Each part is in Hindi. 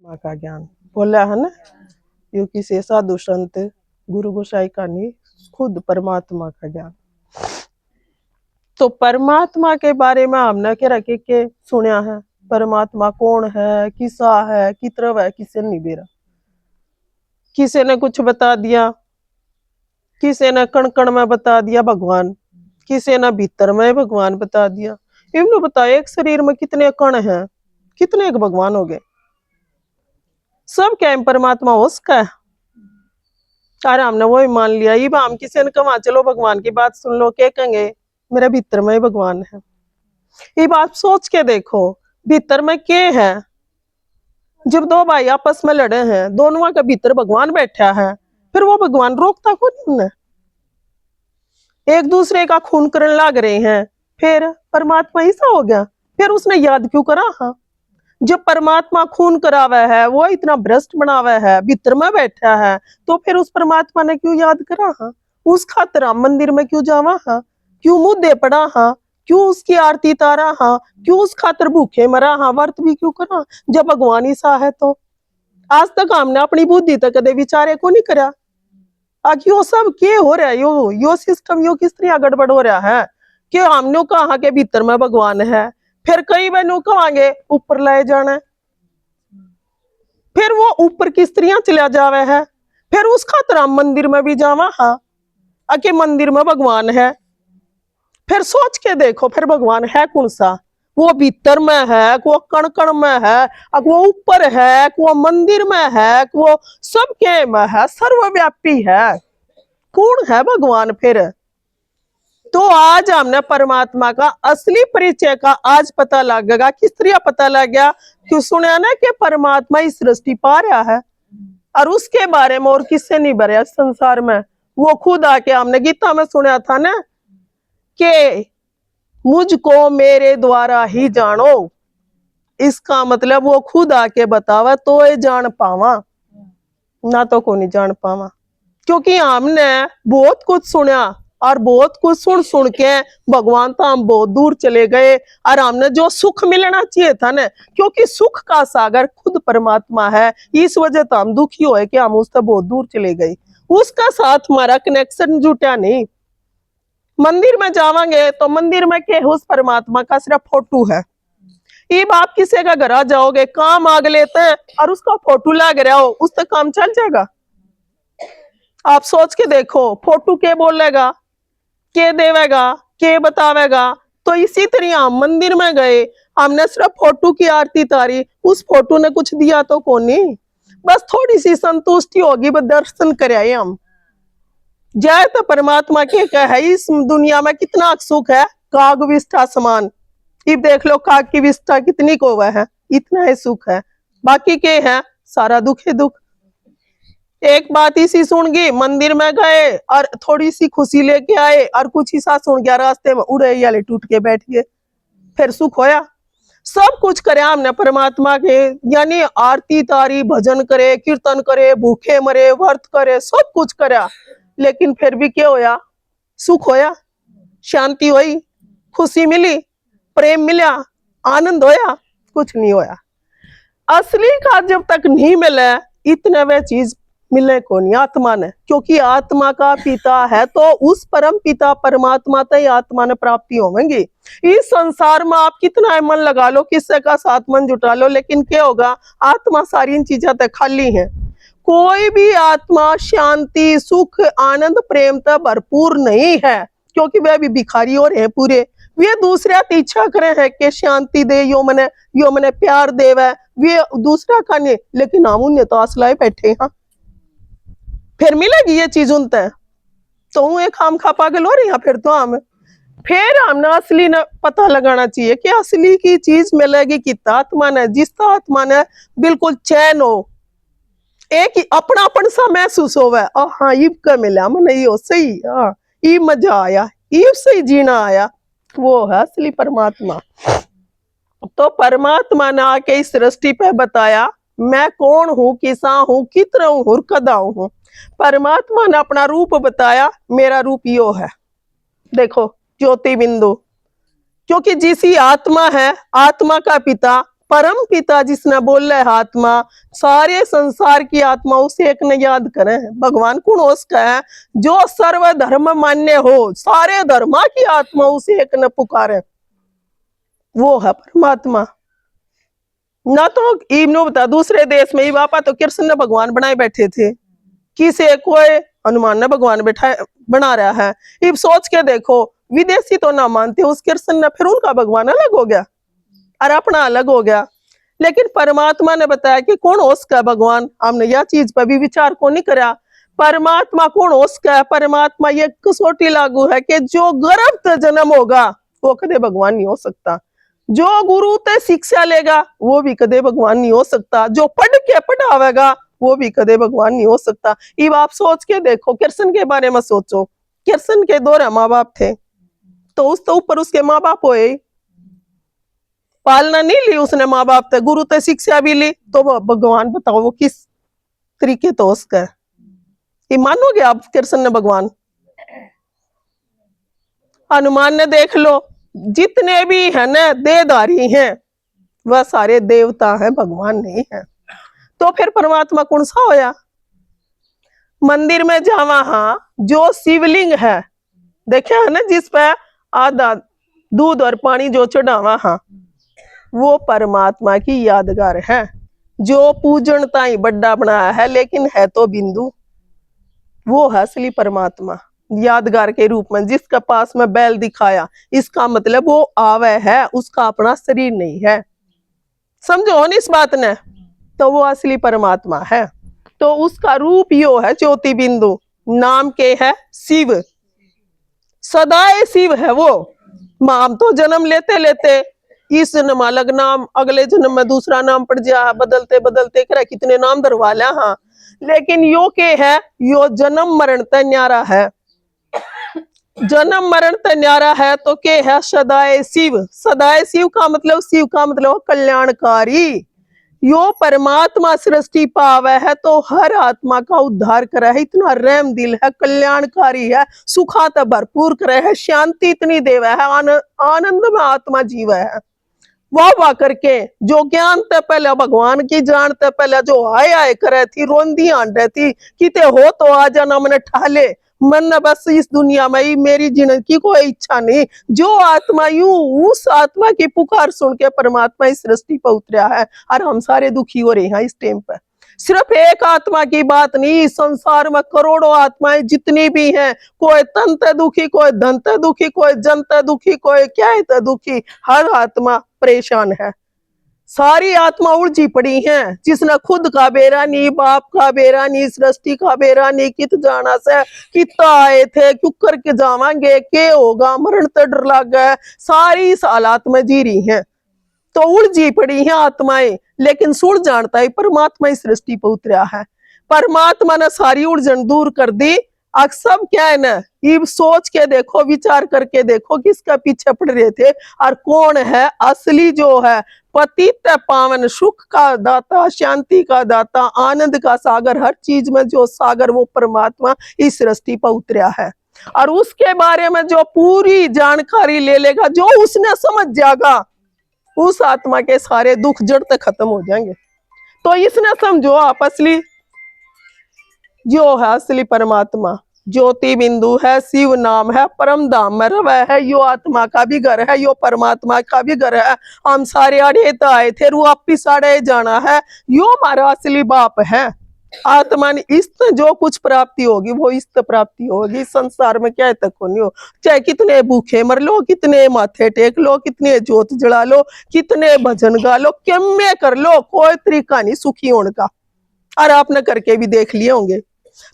माँ का ज्ञान बोला है ना, क्योंकि से साधु संत गुरु गोसाई का नहीं, खुद परमात्मा का ज्ञान। तो परमात्मा के बारे में हमने के रखे के सुना है, परमात्मा कौन है, किसा है, कितरव है, किसे नहीं बेरा। किसी ने कुछ बता दिया, किसी ने कण कण में बता दिया भगवान, किसी ने भीतर में भगवान बता दिया। इन्होंने बताया एक शरीर में कितने कण हैं, कितने एक भगवान हो गए। सब क्या परमात्मा हो सका है? अरे हमने वही मान लिया। ये हम किसी ने कहा चलो भगवान की बात सुन लो, क्या कहेंगे मेरे भीतर में ही भगवान है। ये बात सोच के देखो, भीतर में क्या है? जब दो भाई आपस में लड़े हैं, दोनों के भीतर भगवान बैठा है, फिर वो भगवान रोकता कौन उन्हें? एक दूसरे का खून करने लग रहे हैं, फिर परमात्मा ऐसा हो गया, फिर उसने याद क्यों करा? हाँ, जब परमात्मा खून करावा है, वो इतना भ्रष्ट बनावा है, भीतर में बैठा है, तो फिर उस परमात्मा ने क्यों याद करा? हाँ, उस खातिर हम मंदिर में क्यों जावा? हाँ, क्यों मुंह दे पड़ा? हाँ, क्यों उसकी आरती तारा? हाँ, क्यों उस खातिर भूखे मरा? हाँ, व्रत भी क्यों करा जब भगवान ही सा है? तो आज तक हमने अपनी बुद्धि तक कदे विचारे को नहीं करा। यो सब के हो रहा है? यो सिस्टम यो किस तरह गड़बड़ हो रहा है कि हमने कहा के भीतर में भगवान है, फिर कई बहनों कहेंगे ऊपर ले जाना, फिर वो ऊपर किस तरह चला जावे है, फिर उस खातिर हम मंदिर में भी जावा। हाँ, आके मंदिर में भगवान है, फिर सोच के देखो फिर भगवान है कौन सा? वो भीतर में है, वो कण कण में है, वो ऊपर है, वो मंदिर में है, वो सबके में है, सर्वव्यापी है। कौन है भगवान फिर? तो आज हमने परमात्मा का असली परिचय का आज पता लगेगा। किस तरह पता लग गया? क्यों सुना ना कि परमात्मा इस सृष्टि पा रहा है और उसके बारे में और किससे नहीं भरा संसार में। वो खुद आके, हमने गीता में सुना था ना कि मुझको मेरे द्वारा ही जानो। इसका मतलब वो खुद आके बतावा तो ये जान पावा, ना तो को नहीं जान पावा। क्योंकि हमने बहुत कुछ सुना और बहुत कुछ सुन सुन के भगवान तो हम बहुत दूर चले गए, और हमने जो सुख मिलना चाहिए था ना, क्योंकि सुख का सागर खुद परमात्मा है, इस वजह तो हम दुखी हुए कि हम उससे बहुत दूर चले गए। उसका साथ हमारा कनेक्शन जुटा नहीं। मंदिर में जावांगे तो मंदिर में के उस परमात्मा का सिर्फ फोटो है। अब आप किसी का घर जाओगे, काम आग लेते हैं और उसका फोटो लग रहा हो, उससे काम चल जाएगा? आप सोच के देखो, फोटो के बोलेगा, के देवेगा, के बतावेगा? तो इसी तरह हम मंदिर में गए, हमने सिर्फ फोटो की आरती तारी, उस फोटो ने कुछ दिया तो कौन नहीं, बस थोड़ी सी संतुष्टि होगी, बस दर्शन करे हम जाए। तो परमात्मा के है इस दुनिया में कितना सुख है, काग विष्ठा समान। अब देख लो काग की विष्ठा कितनी को है, इतना ही सुख है, बाकी के है सारा दुख ही दुख। एक बात इसी सुन गई, मंदिर में गए और थोड़ी सी खुशी लेके आए, और कुछ ही सा सुन गया, रास्ते में उड़े याले टूट के बैठ गए, फिर सुख होया? सब कुछ करे हमने परमात्मा के, यानी आरती तारी, भजन करे, कीर्तन करे, भूखे मरे, व्रत करे, सब कुछ करा, लेकिन फिर भी क्या होया? सुख होया? शांति हुई? खुशी मिली? प्रेम मिला? आनंद होया? कुछ नहीं होया। असली का जब तक नहीं मिले इतने वे चीज मिले को नहीं आत्मा ने, क्योंकि आत्मा का पिता है तो उस परम पिता परमात्मा तय आत्मा ने प्राप्ति होगी। इस संसार में आप कितना मन लगा लो, किससे का साथ मन जुटा लो, लेकिन क्या होगा? आत्मा सारी इन चीजें तक खाली है। कोई भी आत्मा शांति, सुख, आनंद, प्रेम तक भरपूर नहीं है, क्योंकि वह भी भिखारी और है पूरे। वे दूसरा इच्छा करे है कि शांति दे, यो मने प्यार देवे, वे दूसरा का नहीं, लेकिन हम उन्हें तो आसलाए बैठे हैं। फिर मिलेगी ये चीज उनते तो एक हम खा पागल हो रही हैं। फिर हमने असली ने पता लगाना चाहिए कि असली की चीज मिलेगी कि आत्मा ने, जिस आत्मा ने बिल्कुल चैन हो, एक अपनापन सा महसूस होवे, हाँ इब का मिला मैंने यो सही, हाँ ये मजा आया, ये सही जीना आया, वो है असली परमात्मा। तो परमात्मा ने आके इस सृष्टि पे बताया मैं कौन हूँ, किसा हूँ, कितना हूँ, कदा हूँ। परमात्मा ने अपना रूप बताया, मेरा रूप यो है, देखो ज्योति बिंदु। क्योंकि जिसी आत्मा है, आत्मा का पिता परम पिता जिसने बोल रहे आत्मा, सारे संसार की आत्मा उसे एक ने याद करे। भगवान कौन उसका है? जो सर्व धर्म मान्य हो, सारे धर्मा की आत्मा उसे एक ने पुकारे, वो है परमात्मा। ना तो इब्नो बता दूसरे देश में ही बापा तो कृष्ण ने भगवान बनाए बैठे थे, किसे कोई हनुमान ने भगवान बैठा बना रहा है। इब सोच के देखो, विदेशी तो ना मानते उस कृष्ण ने, फिर उनका भगवान अलग हो गया और अपना अलग हो गया। लेकिन परमात्मा ने बताया कि कौन उसका भगवान। हमने यह चीज पर भी विचार को नहीं करा, परमात्मा कौन उसका है। परमात्मा ये कसौटी लागू है कि जो गर्भ से जन्म होगा वो कदे भगवान नहीं हो सकता, जो गुरु ते शिक्षा लेगा वो भी कदे भगवान नहीं हो सकता, जो पढ़ के पढ़ावेगा वो भी कदे भगवान नहीं हो सकता। इब आप सोच के देखो, कृष्ण के बारे में सोचो, कृष्ण के दो माँ बाप थे, तो उस तो ऊपर उसके माँ बाप हुए, पालना नहीं ली उसने माँ बाप से, गुरु से शिक्षा भी ली, तो भगवान बताओ वो किस तरीके तो उसका है। ये मानोगे आप कृष्ण ने भगवान? हनुमान ने देख लो, जितने भी है ना देहधारी हैं वह सारे देवता हैं, भगवान नहीं है। तो फिर परमात्मा कौन सा होया? मंदिर में जावा, हाँ, जो शिवलिंग है देखे है ना, जिस पे आधा दूध और पानी जो चढ़ावा, हाँ, वो परमात्मा की यादगार है, जो पूजन ताई बड़ा बनाया है, लेकिन है तो बिंदु। वो है असली परमात्मा यादगार के रूप में, जिसके पास में बैल दिखाया, इसका मतलब वो आवे है, उसका अपना शरीर नहीं है। समझो न इस बात ने, तो वो असली परमात्मा है। तो उसका रूप यो है ज्योति बिंदु, नाम के है शिव, सदाए शिव है वो। हम तो जन्म लेते लेते इस जन्म अलग नाम, अगले जन्म में दूसरा नाम पड़ जा, बदलते बदलते करे कितने नाम धरवा लिया, हाँ, लेकिन यो के है, यो जन्म मरण ते न्यारा है, जन्म मरण ते न्यारा है। तो के है सदाए शिव, सदाए शिव का मतलब, शिव का मतलब कल्याणकारी। यो परमात्मा सृष्टि पावे है तो हर आत्मा का उद्धार करे है, इतना रहम दिल है, कल्याणकारी है, सुखा तो भरपूर करे है, शांति इतनी देवे है, आनंद में आत्मा जीव है। वाह वाह करके जो ज्ञान ते पहले भगवान की जान ते पहले जो आए आए करे थी, रोंदी आंडे थी, किते हो तो आ जाना मन ठाले, मन न बस इस दुनिया में ही मेरी जीने की कोई इच्छा नहीं। जो आत्मा यूं उस आत्मा की पुकार सुन के परमात्मा इस सृष्टि पर उतरा है, और हम सारे दुखी हो रहे हैं इस टाइम पर। सिर्फ एक आत्मा की बात नहीं, संसार में करोड़ों आत्माएं जितनी भी हैं, कोई तन ते दुखी, कोई धन ते दुखी, कोई जन ते दुखी, कोई क्या ते दुखी, हर आत्मा परेशान है, सारी आत्मा उलझी पड़ी हैं। जिसने खुद का बेरा नहीं, बाप का बेरा नहीं, सृष्टि का बेरा नहीं, कित जाना से कितना आए थे, क्यों करके जावांगे, के होगा, मरण तो डर लग गए, सारी इस हालात में जी रही हैं, तो उलझी पड़ी हैं आत्माएं। लेकिन सुन जानता है परमात्मा इस सृष्टि पर उतरा है, परमात्मा ने सारी उलझन दूर कर दी। अब सब क्या है ना, ये सोच के देखो, विचार करके देखो, किसका पीछे पड़ रहे थे और कौन है असली जो है पतित पावन, सुख का दाता, शांति का दाता, आनंद का सागर, हर चीज में जो सागर, वो परमात्मा इस सृष्टि पर उतरा है। और उसके बारे में जो पूरी जानकारी ले लेगा, जो उसने समझ जाएगा, उस आत्मा के सारे दुख जड़ तक खत्म हो जाएंगे। तो इसने समझो आप, असली जो है असली परमात्मा ज्योति बिंदु है, शिव नाम है, परम धाम में रवे है, यो आत्मा का भी घर है, यो परमात्मा का भी घर है। हम सारे अड़े तो आए थे, रू वापिस अड़े जाना है, यो हमारा असली बाप है। आत्मा ने इस जो कुछ प्राप्ति होगी वो इस प्राप्ति होगी, संसार में क्या तक होनी हो, चाहे कितने भूखे मर लो, कितने माथे टेक लो, कितने जोत जला लो, कितने भजन गा लो, किम्मे कर लो, कोई तरीका नहीं सुखी होने का। और आपने करके भी देख लिए होंगे।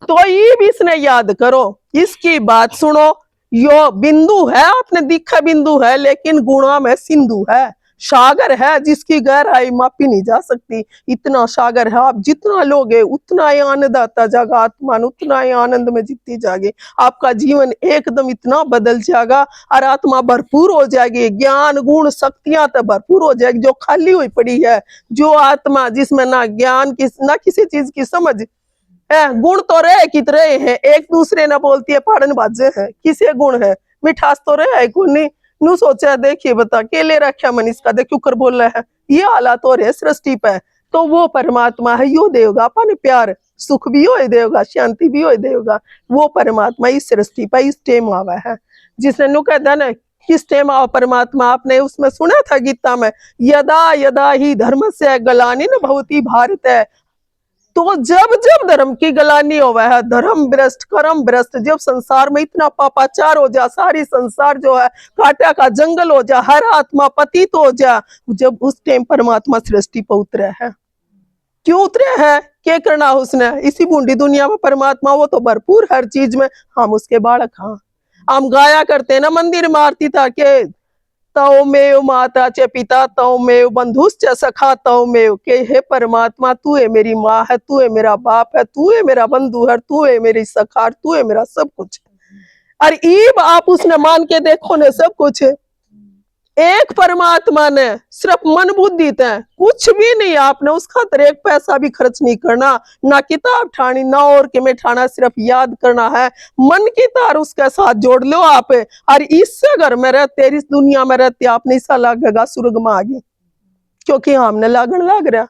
तो ये भी इसने याद करो, इसकी बात सुनो, यो बिंदु है, आपने दिखा बिंदु है, लेकिन गुणा में सिंधु है, सागर है जिसकी गहराई मापी नहीं जा सकती। इतना सागर है, आप जितना लोगे उतना ही आनंद आता जाएगा, आत्मा उतना ही आनंद में जीती जाएगी, आपका जीवन एकदम इतना बदल जाएगा और आत्मा भरपूर हो जाएगी, ज्ञान गुण शक्तियां तो भरपूर हो जाएगी। जो खाली हुई पड़ी है, जो आत्मा जिसमें ना ज्ञान की ना किसी चीज की समझ है, गुण तो रहे कित रहे हैं, एक दूसरे ने बोलती है पहाड़न बाजे है, किसे गुण है, मिठास तो रहे है कोई नहीं, नू सोचा देखिए बता के ले रखा मन इसका देख क्यों कर बोल रहा है, ये हालात हो रहे सृष्टि पे, तो वो परमात्मा है यो देगा अपन प्यार, सुख भी हो देगा, शांति भी हो देगा। वो परमात्मा इस सृष्टि पर इस टाइम आवा है, जिसने नु कहता ना किस टाइम आओ परमात्मा, आपने उसमें सुना था गीता में, यदा यदा ही धर्म से ग्लानिर् भवति भारत है। तो जब जब धर्म की गलानी होवे है, धर्म भ्रष्ट कर्म भ्रष्ट, जब संसार में इतना पापाचार हो जा, सारी संसार जो है कांटा का जंगल हो जा, हर आत्मा पतित हो जा, जब उस टाइम परमात्मा सृष्टि पर उतरे है। क्यों उतरे है, क्या करना उसने इसी बूंदी दुनिया में? परमात्मा वो तो भरपूर हर चीज में, हम उसके बालक। हाँ हम गाया करते ना मंदिर में आरती था के तौ मेव माता च पिता तौ मेव बंधुश्च सखा तौ मेव, के हे परमात्मा तू है मेरी माँ है, तू है मेरा बाप है, तू है मेरा बंधु है, तू है मेरी सखा, तू है मेरा सब कुछ है। और ईब आप उसने मान के देखो ने सब कुछ है। एक परमात्मा ने सिर्फ मन बुद्धि थे, कुछ भी नहीं, आपने उस खातर एक पैसा भी खर्च नहीं करना, ना किताब ठानी ना और के में ठाना, सिर्फ याद करना है, मन की तार उसके साथ जोड़ लो आप, और इससे घर में रहते इस दुनिया में रहते आपने ऐसा लगेगा स्वर्ग में आ गई। क्योंकि हमने लागण लग रहा,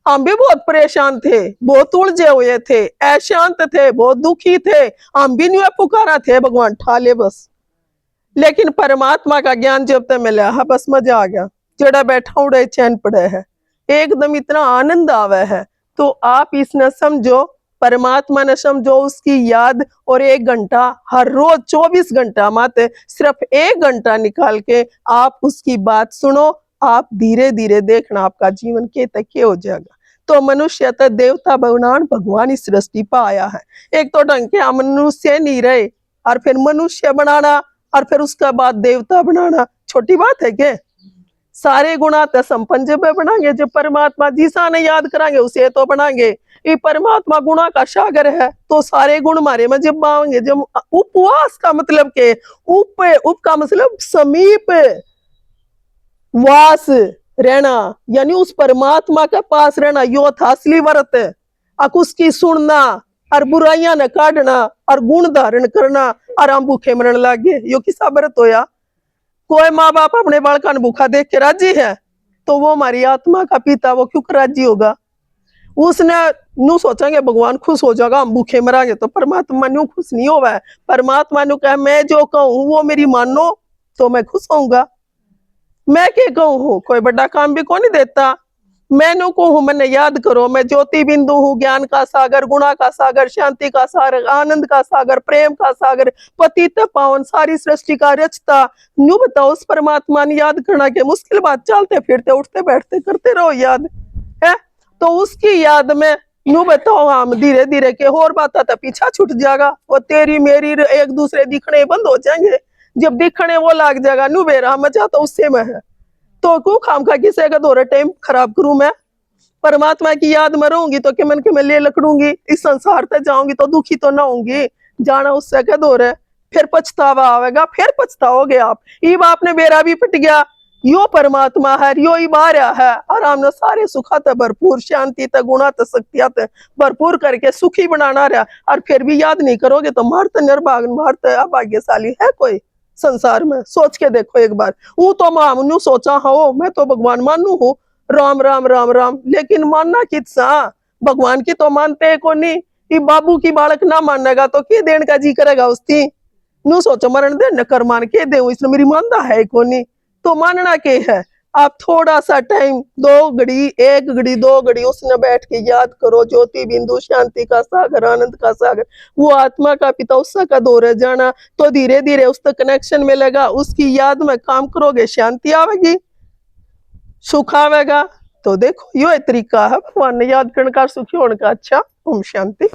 हम भी बहुत परेशान थे, बहुत उलझे हुए थे, अशांत थे, बहुत दुखी थे, हम भी नहीं पुकारा थे भगवान ठाले बस। लेकिन परमात्मा का ज्ञान जब तक मिला है बस मजा आ गया, जड़ा बैठा उड़े चैन पड़े है, एकदम इतना आनंद आवे है। तो आप इसने समझो, परमात्मा ने समझो, उसकी याद, और 1 घंटा हर रोज 24 घंटा माते सिर्फ 1 घंटा निकाल के आप उसकी बात सुनो, आप धीरे धीरे देखना आपका जीवन के तक हो जाएगा। तो मनुष्य तो देवता भगवान भगवान इस सृष्टि पर आया है, एक तो ढंग के मनुष्य नहीं रहे, और फिर मनुष्य बनाना, और फिर उसका बाद देवता बनाना छोटी बात है क्या? सारे गुणा तो संपन्न जब बनाएंगे, जब परमात्मा जिसा ने याद कराएंगे उसे तो बनाएंगे। ये परमात्मा गुणा का सागर है, तो सारे गुण मारे में जब पाएंगे। जब उपवास का मतलब के उप का मतलब समीप वास रहना, यानी उस परमात्मा के पास रहना, यो था असली व्रत। अब उसकी सुनना और बुराइयां न काटना और गुण धारण करना, और हम भूखे मरण लग गए, यो किसा व्रत होया? कोई माँ बाप अपने बालका ने भूखा देख के राजी है, तो वो हमारी आत्मा का पिता, वो क्यों राजी होगा? उसने नू सोचेंगे भगवान खुश हो जाएगा हम भूखे मरांगे, तो परमात्मा न्यू खुश नहीं होगा है। परमात्मा न्यू कहे मैं जो कहूँ वो मेरी मानो तो मैं खुश होऊंगा। मैं क्या कहूँ, कोई बड़ा काम भी कौन नहीं देता, मैंने कहूँ मैंने याद करो, मैं ज्योति बिंदु हूँ, ज्ञान का सागर, गुणा का सागर, शांति का सागर, आनंद का सागर, प्रेम का सागर, पतित पावन, सारी सृष्टि का रचता। न्यू बताओ उस परमात्मा ने याद करना के मुश्किल बात, चलते फिरते उठते बैठते करते रहो याद है। तो उसकी याद में न्यू बताओ हम धीरे धीरे के और बात तो पीछा छूट जाएगा, वो तेरी मेरी एक दूसरे दिखने बंद हो जाएंगे। जब दिखने वो लाग जाएगा न्यू बेरा मजा तो उससे में है। तो को खाम खा किसी का दौरा टाइम खराब करूं मैं? परमात्मा की याद में रहूंगी तो कि मन के मैं ले लकड़ूंगी, इस संसार तक जाऊंगी तो दुखी तो ना होंगी। जाना उससे क्या दौर है, फिर पछतावा आवेगा, फिर पछताओगे आप। ये बाप ने बेरा भी पिट गया, यो परमात्मा है, यो ही बारया है, आराम ने सारे सुखा ते भरपूर, शांति ते गुणा ते शक्तियां ते भरपूर करके सुखी बनाना रहा, और फिर भी याद नहीं करोगे तो मारते निर्भाग, मारते अभाग्यशाली है कोई संसार में? सोच के देखो एक बार। वो तो मामनू सोचा हो मैं तो भगवान मानू हूँ, राम राम राम राम, लेकिन मानना कितना? भगवान की तो मानते को नहीं। ये बाबू की बालक ना मानेगा तो के देन का जी करेगा उसकी? नू सोचो मरण दे न कर मान के दे, इसने मेरी मानता है को नहीं, तो मानना के है? आप थोड़ा सा टाइम 2 घड़ी 1 घड़ी 2 घड़ी उसने बैठ के याद करो, ज्योति बिंदु, शांति का सागर, आनंद का सागर, वो आत्मा का पिता, उसका का दौरे जाना, तो धीरे धीरे उसका कनेक्शन मिलेगा, उसकी याद में काम करोगे, शांति आवेगी, सुख आवेगा। तो देखो यो तरीका है भगवान ने याद करने का, सुखी होने का। अच्छा, ओम शांति।